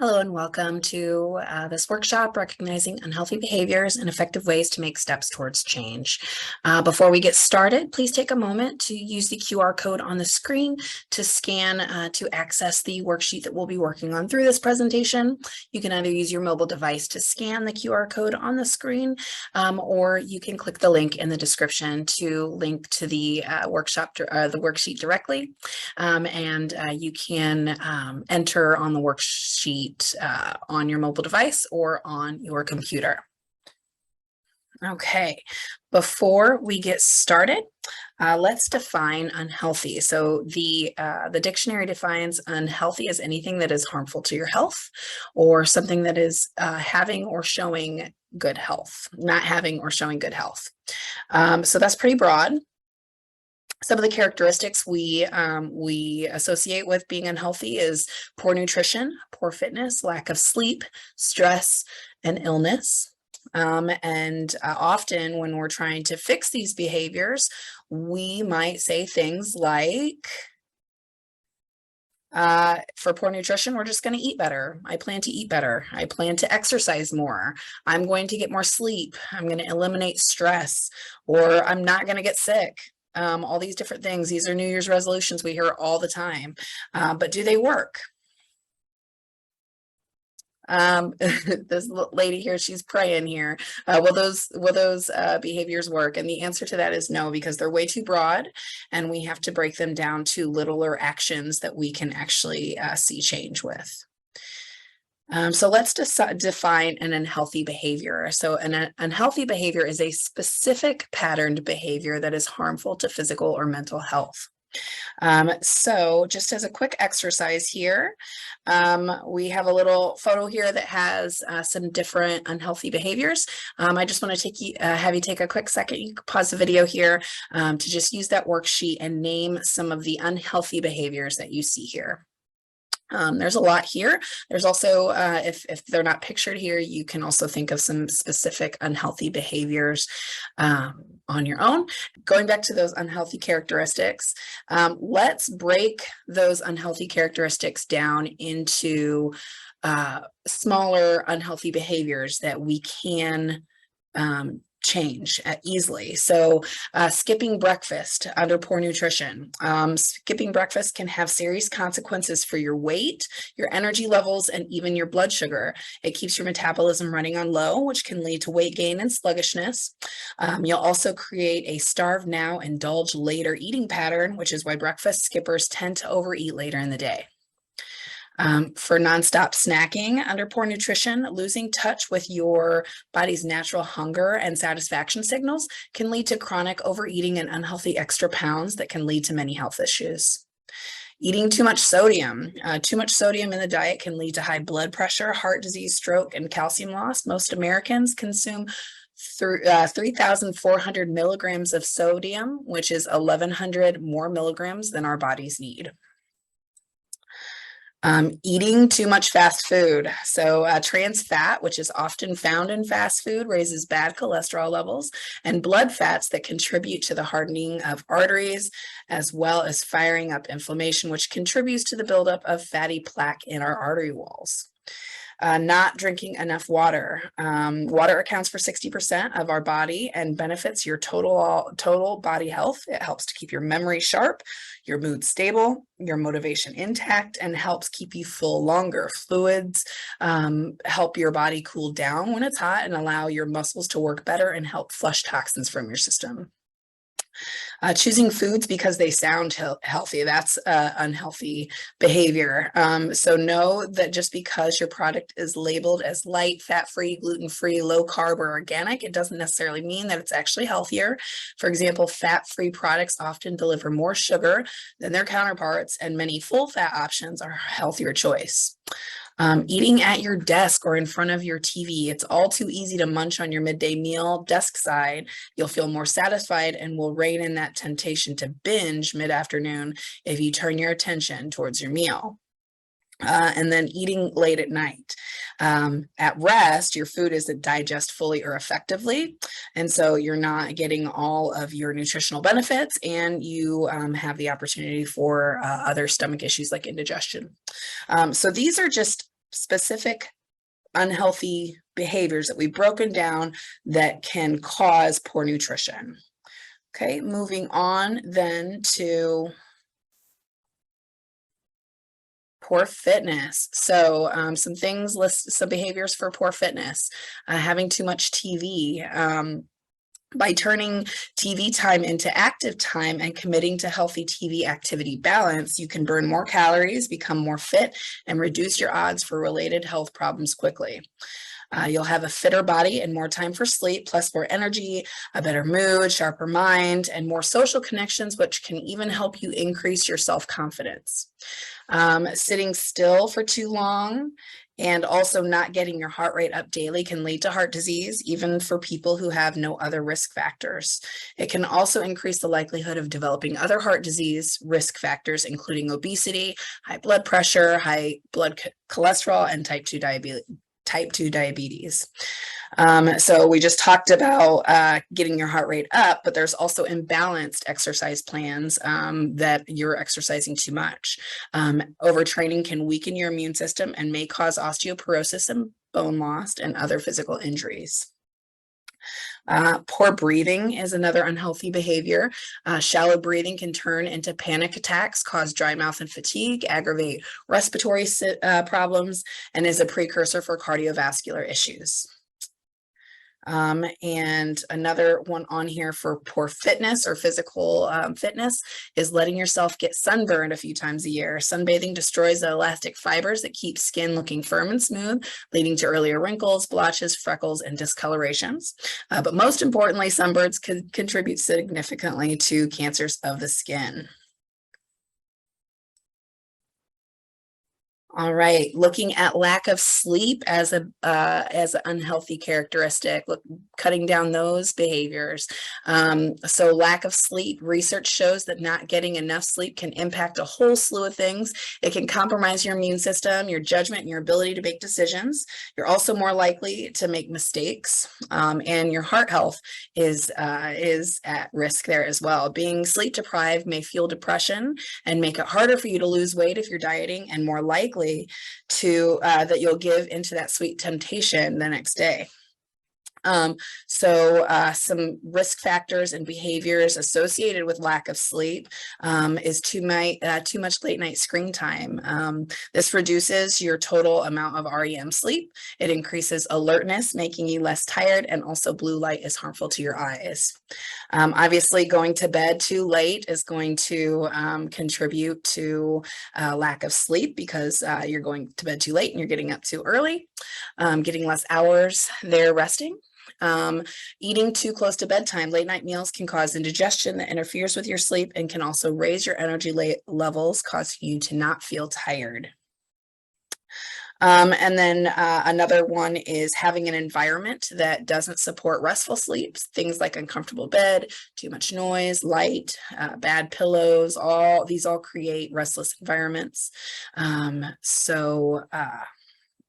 Hello and welcome to this workshop, Recognizing Unhealthy Behaviors and Effective Ways to Make Steps Towards Change. Before we get started, please take a moment to use the QR code on the screen to scan to access the worksheet that we'll be working on through this presentation. You can either use your mobile device to scan the QR code on the screen, or you can click the link in the description to link to the the worksheet directly, and you can enter on the worksheet on your mobile device or on your computer. Okay, before we get started, let's define unhealthy. So the dictionary defines unhealthy as anything that is harmful to your health, or something that is having or showing good health, not having or showing good health. So that's pretty broad. Some of the characteristics we associate with being unhealthy is poor nutrition, poor fitness, lack of sleep, stress, and illness. Often when we're trying to fix these behaviors, we might say things like, for poor nutrition, we're just going to eat better. I plan to eat better. I plan to exercise more. I'm going to get more sleep. I'm going to eliminate stress, or I'm not going to get sick. All these different things. These are New Year's resolutions we hear all the time, but do they work? This lady here, she's praying here. Will those behaviors work? And the answer to that is no, because they're way too broad, and we have to break them down to littler actions that we can actually see change with. So let's define an unhealthy behavior. So an unhealthy behavior is a specific patterned behavior that is harmful to physical or mental health. So just as a quick exercise here, we have a little photo here that has some different unhealthy behaviors. I just want to have you take a quick second. You can pause the video here to just use that worksheet and name some of the unhealthy behaviors that you see here. There's a lot here. There's also, if they're not pictured here, you can also think of some specific unhealthy behaviors on your own. Going back to those unhealthy characteristics, let's break those unhealthy characteristics down into smaller unhealthy behaviors that we can change easily. So skipping breakfast under poor nutrition. Skipping breakfast can have serious consequences for your weight, your energy levels, and even your blood sugar. It keeps your metabolism running on low, which can lead to weight gain and sluggishness. You'll also create a starve now, indulge later eating pattern, which is why breakfast skippers tend to overeat later in the day. For nonstop snacking under poor nutrition, losing touch with your body's natural hunger and satisfaction signals can lead to chronic overeating and unhealthy extra pounds that can lead to many health issues. Eating too much sodium. Too much sodium in the diet can lead to high blood pressure, heart disease, stroke, and calcium loss. Most Americans consume 3,400 milligrams of sodium, which is 1,100 more milligrams than our bodies need. Eating too much fast food. So trans fat, which is often found in fast food, raises bad cholesterol levels and blood fats that contribute to the hardening of arteries, as well as firing up inflammation, which contributes to the buildup of fatty plaque in our artery walls. Not drinking enough water. Water accounts for 60% of our body and benefits your total body health. It helps to keep your memory sharp, your mood stable, your motivation intact, and helps keep you full longer. Fluids help your body cool down when it's hot and allow your muscles to work better and help flush toxins from your system. Choosing foods because they sound healthy, that's unhealthy behavior. So know that just because your product is labeled as light, fat-free, gluten-free, low-carb, or organic, it doesn't necessarily mean that it's actually healthier. For example, fat-free products often deliver more sugar than their counterparts, and many full-fat options are a healthier choice. Eating at your desk or in front of your TV. It's all too easy to munch on your midday meal desk side. You'll feel more satisfied and will rein in that temptation to binge mid-afternoon if you turn your attention towards your meal. And then eating late at night. At rest, your food isn't digest fully or effectively, and so you're not getting all of your nutritional benefits, and you have the opportunity for other stomach issues like indigestion. So these are just specific unhealthy behaviors that we've broken down that can cause poor nutrition. Okay, moving on then to poor fitness. So some things list some behaviors for poor fitness. Having too much TV. By turning TV time into active time and committing to healthy TV activity balance, you can burn more calories, become more fit, and reduce your odds for related health problems quickly. You'll have a fitter body and more time for sleep, plus more energy, a better mood, sharper mind, and more social connections, which can even help you increase your self-confidence. Sitting still for too long and also not getting your heart rate up daily can lead to heart disease, even for people who have no other risk factors. It can also increase the likelihood of developing other heart disease risk factors, including obesity, high blood pressure, high blood cholesterol, and type 2 diabetes. So we just talked about getting your heart rate up, but there's also imbalanced exercise plans that you're exercising too much. Overtraining can weaken your immune system and may cause osteoporosis and bone loss and other physical injuries. Poor breathing is another unhealthy behavior. Shallow breathing can turn into panic attacks, cause dry mouth and fatigue, aggravate respiratory problems, and is a precursor for cardiovascular issues. And another one on here for poor fitness or physical fitness is letting yourself get sunburned a few times a year. Sunbathing destroys the elastic fibers that keep skin looking firm and smooth, leading to earlier wrinkles, blotches, freckles, and discolorations. But most importantly, sunburns can contribute significantly to cancers of the skin. All right, looking at lack of sleep as an unhealthy characteristic, cutting down those behaviors. So lack of sleep, research shows that not getting enough sleep can impact a whole slew of things. It can compromise your immune system, your judgment, and your ability to make decisions. You're also more likely to make mistakes, and your heart health is at risk there as well. Being sleep deprived may fuel depression and make it harder for you to lose weight if you're dieting, and more likely to that you'll give into that sweet temptation the next day. Some risk factors and behaviors associated with lack of sleep is too much late night screen time. This reduces your total amount of REM sleep. It increases alertness, making you less tired, and also blue light is harmful to your eyes. Obviously, going to bed too late is going to contribute to lack of sleep because you're going to bed too late and you're getting up too early, getting less hours there resting. Eating too close to bedtime. Late night meals can cause indigestion that interferes with your sleep and can also raise your energy levels, causing you to not feel tired. And then another one is having an environment that doesn't support restful sleep. Things like uncomfortable bed, too much noise, light, bad pillows, these all create restless environments.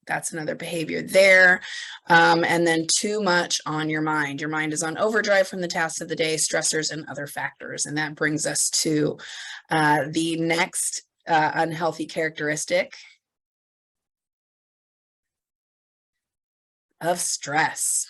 That's another behavior there. And then too much on your mind. Your mind is on overdrive from the tasks of the day, stressors, and other factors. And that brings us to the next unhealthy characteristic of stress.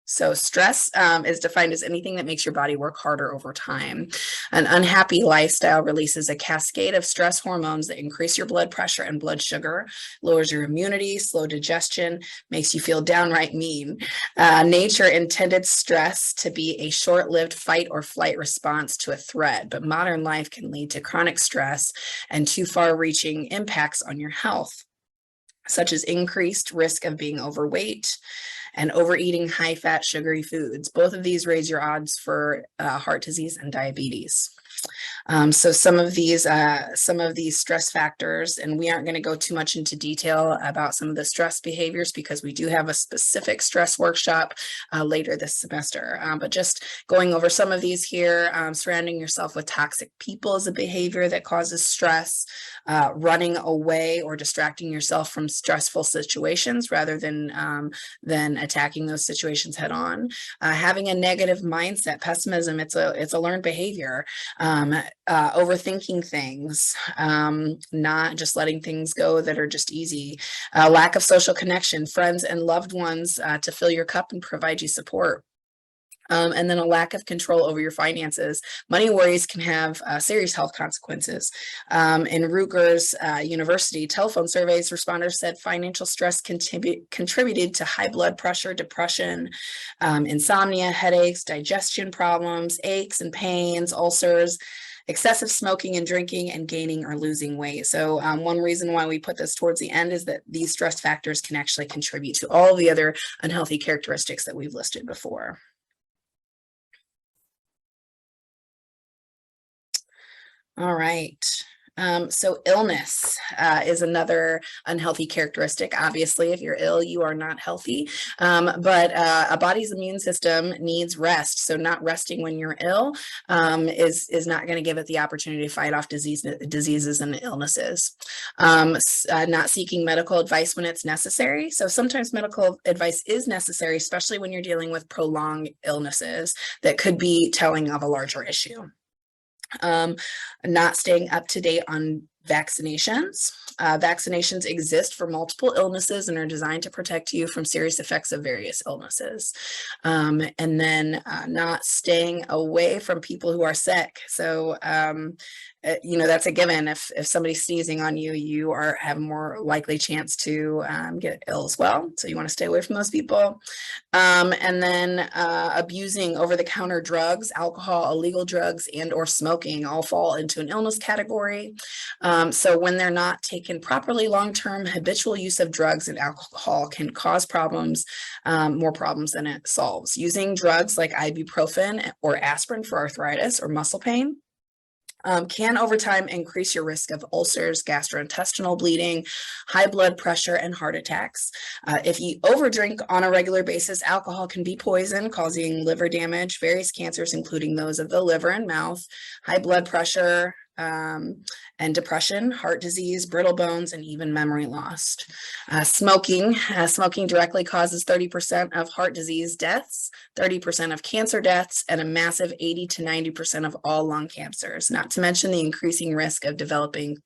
So stress is defined as anything that makes your body work harder over time. An unhappy lifestyle releases a cascade of stress hormones that increase your blood pressure and blood sugar, lowers your immunity, slow digestion, makes you feel downright mean. Nature intended stress to be a short-lived fight or flight response to a threat, but modern life can lead to chronic stress and too far-reaching impacts on your health, such as increased risk of being overweight and overeating high-fat, sugary foods. Both of these raise your odds for heart disease and diabetes. So some of these stress factors, and we aren't going to go too much into detail about some of the stress behaviors because we do have a specific stress workshop later this semester. But just going over some of these here, surrounding yourself with toxic people is a behavior that causes stress. Running away or distracting yourself from stressful situations rather than attacking those situations head on. Having a negative mindset, pessimism, it's a learned behavior. overthinking things, not just letting things go that are just easy, lack of social connection, friends and loved ones to fill your cup and provide you support. And then a lack of control over your finances. Money worries can have serious health consequences. In Rutgers University telephone surveys, responders said financial stress contributed to high blood pressure, depression, insomnia, headaches, digestion problems, aches and pains, ulcers, excessive smoking and drinking, and gaining or losing weight. So one reason why we put this towards the end is that these stress factors can actually contribute to all the other unhealthy characteristics that we've listed before. All right. So illness is another unhealthy characteristic. Obviously, if you're ill, you are not healthy. But a body's immune system needs rest. So not resting when you're ill is not going to give it the opportunity to fight off diseases and illnesses. Not seeking medical advice when it's necessary. So sometimes medical advice is necessary, especially when you're dealing with prolonged illnesses that could be telling of a larger issue. Not staying up to date on vaccinations. Vaccinations exist for multiple illnesses and are designed to protect you from serious effects of various illnesses. And then not staying away from people who are sick. So, that's a given. If somebody's sneezing on you, you have a more likely chance to get ill as well. So you want to stay away from those people. And then abusing over-the-counter drugs, alcohol, illegal drugs, and or smoking all fall into an illness category. So when they're not taken properly long-term, habitual use of drugs and alcohol can cause problems, more problems than it solves. Using drugs like ibuprofen or aspirin for arthritis or muscle pain can over time increase your risk of ulcers, gastrointestinal bleeding, high blood pressure, and heart attacks. If you overdrink on a regular basis, alcohol can be poison, causing liver damage, various cancers, including those of the liver and mouth, high blood pressure, and depression, heart disease, brittle bones, and even memory loss. Smoking directly causes 30% of heart disease deaths, 30% of cancer deaths, and a massive 80 to 90% of all lung cancers, not to mention the increasing risk of developing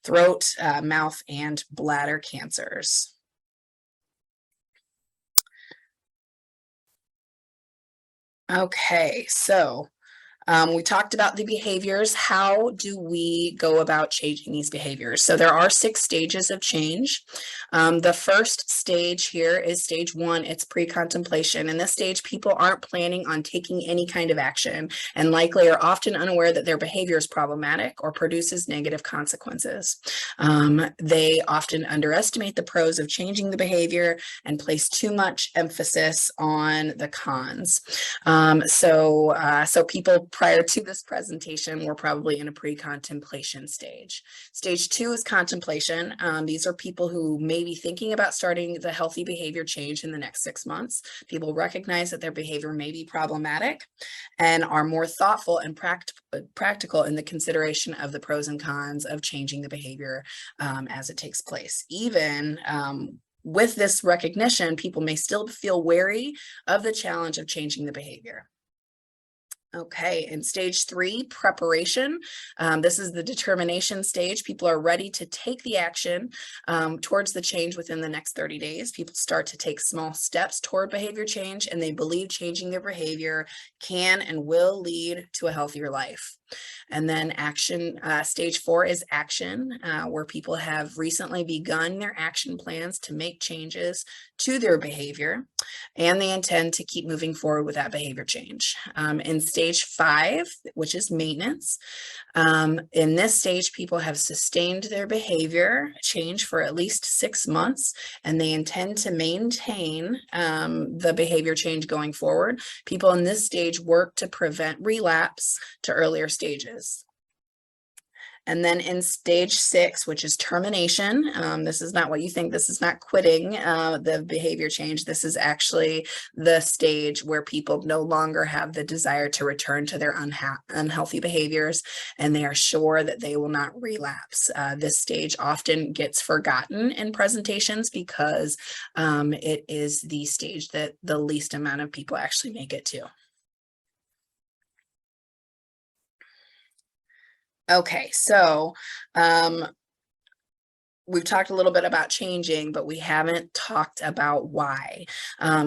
throat, mouth, and bladder cancers. Okay, so we talked about the behaviors. How do we go about changing these behaviors? So there are 6 stages of change. The first stage here is stage 1. It's pre-contemplation. In this stage, people aren't planning on taking any kind of action and likely are often unaware that their behavior is problematic or produces negative consequences. They often underestimate the pros of changing the behavior and place too much emphasis on the cons. So people prior to this presentation, we're probably in a pre-contemplation stage. Stage 2 is contemplation. These are people who may be thinking about starting the healthy behavior change in the next 6 months. People recognize that their behavior may be problematic and are more thoughtful and practical in the consideration of the pros and cons of changing the behavior as it takes place. Even with this recognition, people may still feel wary of the challenge of changing the behavior. Okay, in stage 3, preparation. This is the determination stage. People are ready to take the action towards the change within the next 30 days. People start to take small steps toward behavior change, and they believe changing their behavior can and will lead to a healthier life. And then action, stage 4 is action, where people have recently begun their action plans to make changes to their behavior, and they intend to keep moving forward with that behavior change. In stage 5, which is maintenance, in this stage, people have sustained their behavior change for at least 6 months, and they intend to maintain the behavior change going forward. People in this stage work to prevent relapse to earlier stages. And then in stage 6, which is termination, this is not what you think. This is not quitting the behavior change. This is actually the stage where people no longer have the desire to return to their unhealthy behaviors, and they are sure that they will not relapse. This stage often gets forgotten in presentations because it is the stage that the least amount of people actually make it to. Okay, so we've talked a little bit about changing, but we haven't talked about why.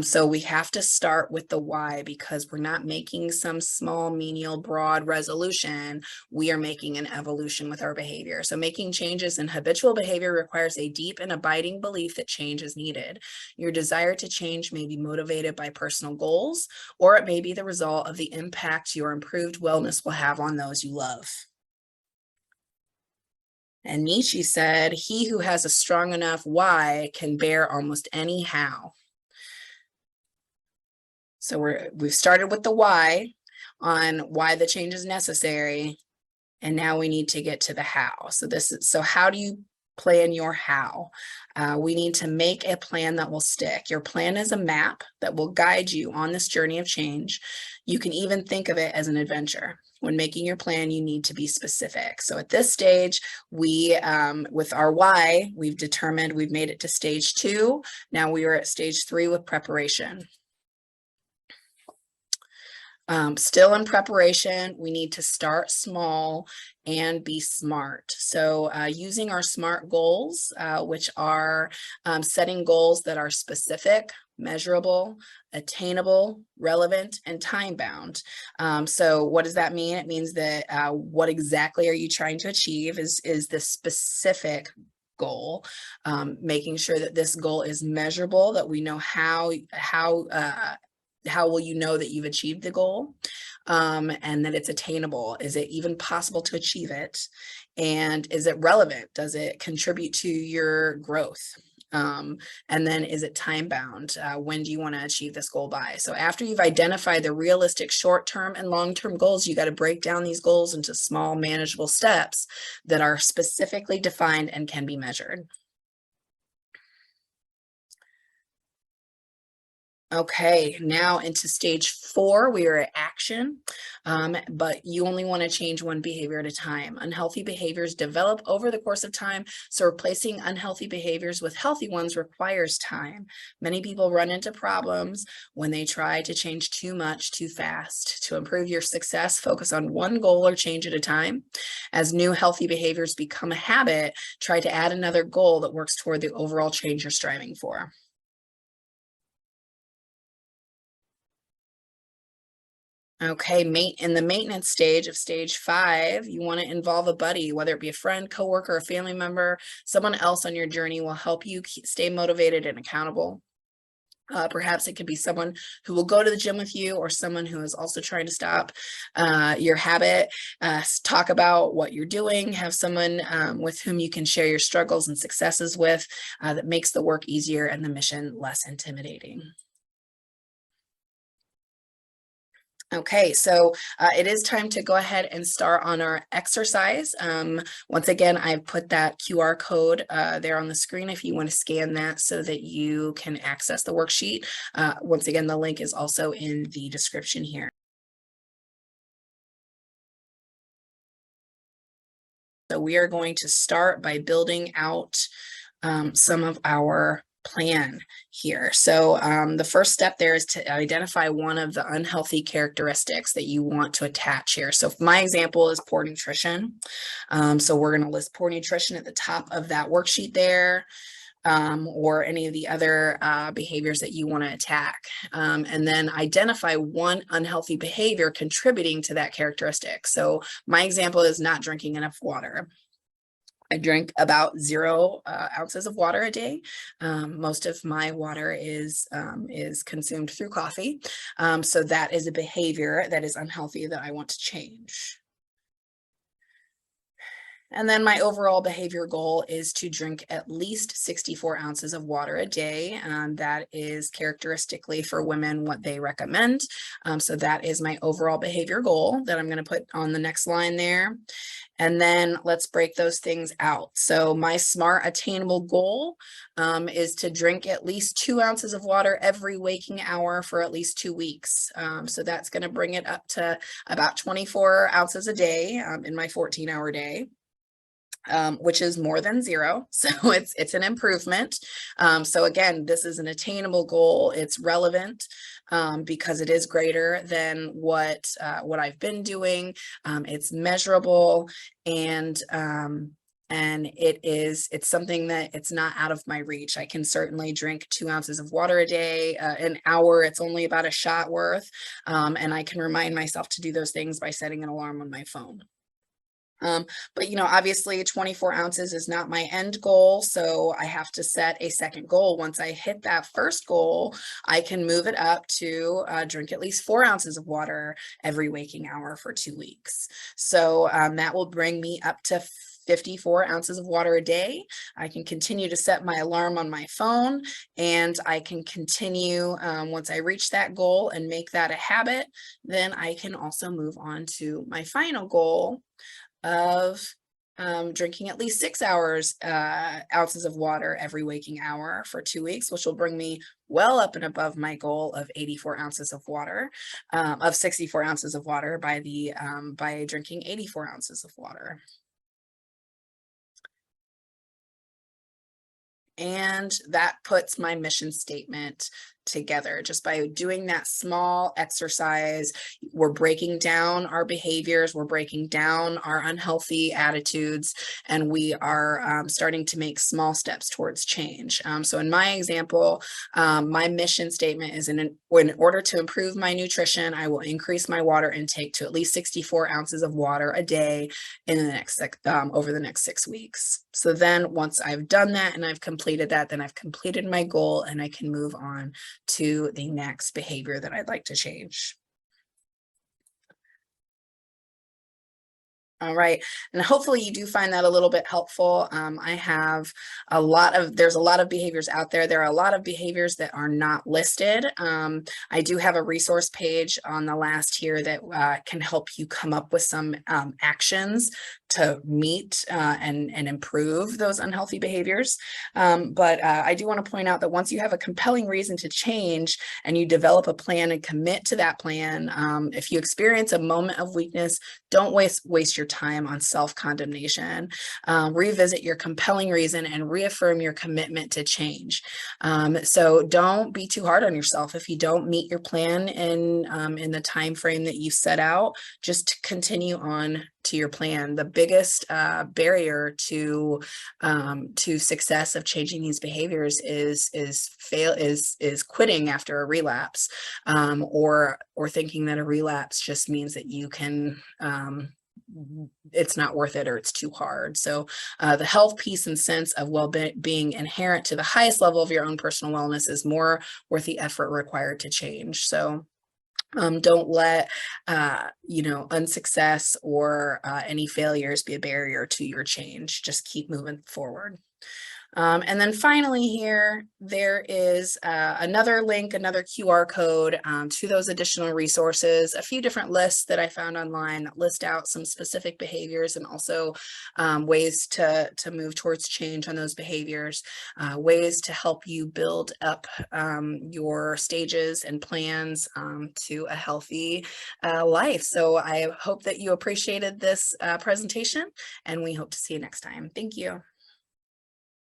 So we have to start with the why, because we're not making some small, menial, broad resolution. We are making an evolution with our behavior. So making changes in habitual behavior requires a deep and abiding belief that change is needed. Your desire to change may be motivated by personal goals, or it may be the result of the impact your improved wellness will have on those you love. And Nietzsche said, he who has a strong enough why can bear almost any how. So we've started with the why on why the change is necessary. And now we need to get to the how. So how do you plan your how? We need to make a plan that will stick. Your plan is a map that will guide you on this journey of change. You can even think of it as an adventure. When making your plan, you need to be specific. So at this stage, with our why, we've determined we've made it to stage 2. Now we are at stage 3 with preparation. Still in preparation, we need to start small and be smart. So using our SMART goals, which are setting goals that are specific, measurable, attainable, relevant, and time-bound. So what does that mean? It means that what exactly are you trying to achieve is the specific goal, making sure that this goal is measurable, that we know how will you know that you've achieved the goal, and that it's attainable? Is it even possible to achieve it? And is it relevant? Does it contribute to your growth? And then is it time bound? When do you want to achieve this goal by? So after you've identified the realistic short-term and long-term goals, you got to break down these goals into small, manageable steps that are specifically defined and can be measured. Okay, now into stage 4, we are at action, but you only want to change one behavior at a time. Unhealthy behaviors develop over the course of time, so replacing unhealthy behaviors with healthy ones requires time. Many people run into problems when they try to change too much too fast. To improve your success, focus on one goal or change at a time. As new healthy behaviors become a habit, try to add another goal that works toward the overall change you're striving for. Okay, in the maintenance stage of stage 5, you want to involve a buddy, whether it be a friend, coworker, a family member. Someone else on your journey will help you stay motivated and accountable. Perhaps it could be someone who will go to the gym with you, or someone who is also trying to stop your habit. Talk about what you're doing. Have someone with whom you can share your struggles and successes with, that makes the work easier and the mission less intimidating. Okay, so it is time to go ahead and start on our exercise. Once again, I've put that QR code there on the screen if you want to scan that so that you can access the worksheet. Once again, the link is also in the description here. So we are going to start by building out some of our plan here. So the first step there is to identify one of the unhealthy characteristics that you want to attach here. So my example is poor nutrition. So we're going to list poor nutrition at the top of that worksheet there, or any of the other behaviors that you want to attack. And then identify one unhealthy behavior contributing to that characteristic. So my example is not drinking enough water. I drink about 0 ounces of water a day. Most of my water is consumed through coffee. So that is a behavior that is unhealthy that I want to change. And then my overall behavior goal is to drink at least 64 ounces of water a day. That is characteristically for women what they recommend. So that is my overall behavior goal that I'm going to put on the next line there. And then let's break those things out. So my SMART attainable goal is to drink at least 2 ounces of water every waking hour for at least 2 weeks. So that's going to bring it up to about 24 ounces a day in my 14-hour day. which is more than 0. So it's an improvement. So again, this is an attainable goal. It's relevant because it is greater than what I've been doing. It's measurable, and it's something that it's not out of my reach. I can certainly drink 2 ounces of water a day. An hour, it's only about a shot worth. And I can remind myself to do those things by setting an alarm on my phone. But obviously 24 ounces is not my end goal. So I have to set a second goal. Once I hit that first goal, I can move it up to drink at least 4 ounces of water every waking hour for 2 weeks. So that will bring me up to 54 ounces of water a day. I can continue to set my alarm on my phone, and I can continue once I reach that goal and make that a habit, then I can also move on to my final goal of drinking at least 6 ounces of water every waking hour for 2 weeks, which will bring me well up and above my goal of 84 ounces of water, of 64 ounces of water by drinking 84 ounces of water. And that puts my mission statement together. Just by doing that small exercise, we're breaking down our behaviors, we're breaking down our unhealthy attitudes, and we are starting to make small steps towards change. So in my example, my mission statement is in order to improve my nutrition, I will increase my water intake to at least 64 ounces of water a day in the next over the next 6 weeks. So then once I've done that and I've completed that, then I've completed my goal, and I can move on to the next behavior that I'd like to change. All right. And hopefully you do find that a little bit helpful. I have there's a lot of behaviors out there. There are a lot of behaviors that are not listed. I do have a resource page on the last here that can help you come up with some actions to meet and improve those unhealthy behaviors. But I do want to point out that once you have a compelling reason to change and you develop a plan and commit to that plan, if you experience a moment of weakness, don't waste your time on self-condemnation. Revisit your compelling reason and reaffirm your commitment to change. So don't be too hard on yourself if you don't meet your plan in the time frame that you set out. Just continue on to your plan. The biggest barrier to success of changing these behaviors is quitting after a relapse, or thinking that a relapse just means that you can it's not worth it or it's too hard. So the health, peace, and sense of well-being inherent to the highest level of your own personal wellness is more worth the effort required to change. So don't let unsuccess or any failures be a barrier to your change. Just keep moving forward. And then finally here, there is another link, another QR code to those additional resources, a few different lists that I found online that list out some specific behaviors and also ways to move towards change on those behaviors, ways to help you build up your stages and plans to a healthy life. So I hope that you appreciated this presentation, and we hope to see you next time. Thank you.